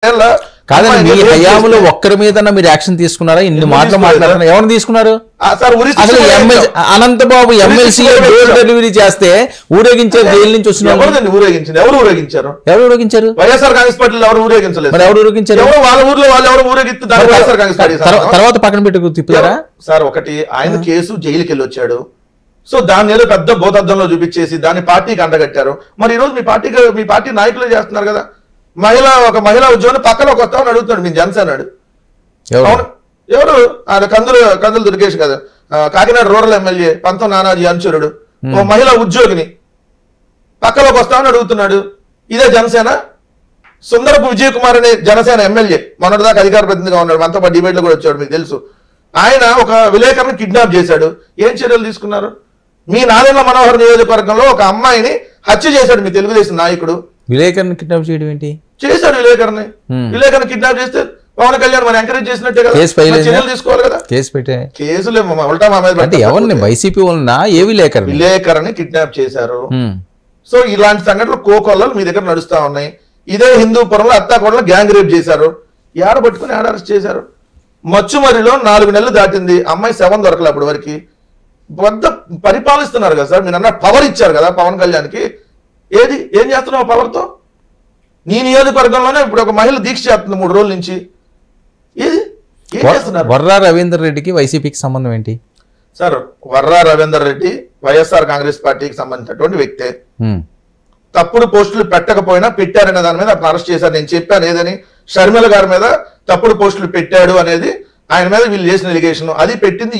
కాదండి, మీ హయాంలో ఒక్కరి మీద మీరు యాక్షన్ తీసుకున్నారా? ఇన్ని మాటలు మాట్లాడుతున్నారు, ఎవరిని తీసుకున్నారు? అసలు అనంతబాబు ఎమ్మెల్సీ డోర్ డెలివరీ చేస్తే ఊరేగించారు, జైలు నుంచి వచ్చిన ఎవరు ఊరేగించారు? వైఎస్ఆర్ కాంగ్రెస్ పార్టీలో ఎవరు ఊరేగించలేదు. మరి ఎవరు ఊరేగించారు? వాళ్ళ ఊర్లో వాళ్ళు ఎవరు ఊరేగిస్తారు? వైఎస్ఆర్ కాంగ్రెస్ పార్టీ తర్వాత పక్కన పెట్టి తిప్పుతారా సార్? ఒకటి ఆయన కేసు జైలుకి వెళ్ళి వచ్చాడు, సో దాన్ని ఏదో పెద్ద భూతద్దంలో చూపించేసి దాన్ని పార్టీకి అండగట్టారు. మరి ఈ రోజు మీ పార్టీ నాయకులే చేస్తున్నారు కదా. ఒక మహిళా ఉద్యోగం పక్కన ఒక వస్తామని అడుగుతున్నాడు మీ జనసేన. ఎవరు ఆయన కందులు దుర్గేష్ కదా, కాకినాడ రూరల్ ఎమ్మెల్యే పంతం నానాజీ అనుచరుడు, ఓ మహిళా ఉద్యోగిని పక్కలోకి వస్తామని అడుగుతున్నాడు. ఇదే జనసేన. సుందరపు విజయ్ కుమార్ అనే జనసేన ఎమ్మెల్యే మొన్నటిదాకా అధికార ప్రతినిధిగా ఉన్నాడు, మనతో పాటు డిబేట్ లో కూడా వచ్చాడు, మీకు తెలుసు. ఆయన ఒక విలేకరుని కిడ్నాప్ చేశాడు. ఏం చర్యలు తీసుకున్నారు? మీ నాదెండ్ల మనోహర్ నియోజకవర్గంలో ఒక అమ్మాయిని హత్య చేశాడు మీ తెలుగుదేశం నాయకుడు. విలేకరుని కిడ్నాప్ చేయడం ఏంటి? చేశాడు విలేకరుని కిడ్నాప్ చేస్తే పవన్ కళ్యాణ్ మనం ఎంకరేజ్ చేసినట్టే కదా, చర్యలు తీసుకోవాలి కదా. కేసులే ఉల్టా మా మీద. ఎవరిని? వైసీపీ వాళ్ళ ఏ విలేకరుని కిడ్నాప్ చేశారు. సో ఇలాంటి సంఘటనలు కోకొల్లలు మీ దగ్గర నడుస్తా ఉన్నాయి. ఇదే హిందూపురంలో అత్తాకోడలో గ్యాంగ్ రేప్ చేశారు. ఏడ పట్టుకుని ఏడ అరెస్ట్ చేశారు. మచ్చుమరిలో 4 నెలలు దాటింది, అమ్మాయి శవం దొరకలే అప్పటి వరకు. పెద్ద పరిపాలిస్తున్నారు కదా సార్. మీరు అన్న పవర్ ఇచ్చారు కదా పవన్ కళ్యాణ్కి. ఏం చేస్తున్నావు పవర్తో? నీ నియోజకవర్గంలోనే ఇప్పుడు ఒక మహిళ దీక్ష చేస్తుంది 3 రోజుల నుంచి. ఏం చేస్తున్నారు? వర్రా రవీందర్ రెడ్డికి వైసీపీకి సంబంధం ఏంటి సార్? వర్రా రవీందర్ రెడ్డి వైఎస్ఆర్ కాంగ్రెస్ పార్టీకి సంబంధించినటువంటి వ్యక్తే. తప్పుడు పోస్టులు పెట్టకపోయినా పెట్టారనే దాని మీద అతను అరెస్ట్ చేశారు. నేను చెప్పాను ఏదని, షర్మిల గారి మీద తప్పుడు పోస్టులు పెట్టాడు అనేది ఆయన మీద వీళ్ళు చేసిన ఎలిగేషన్. అది పెట్టింది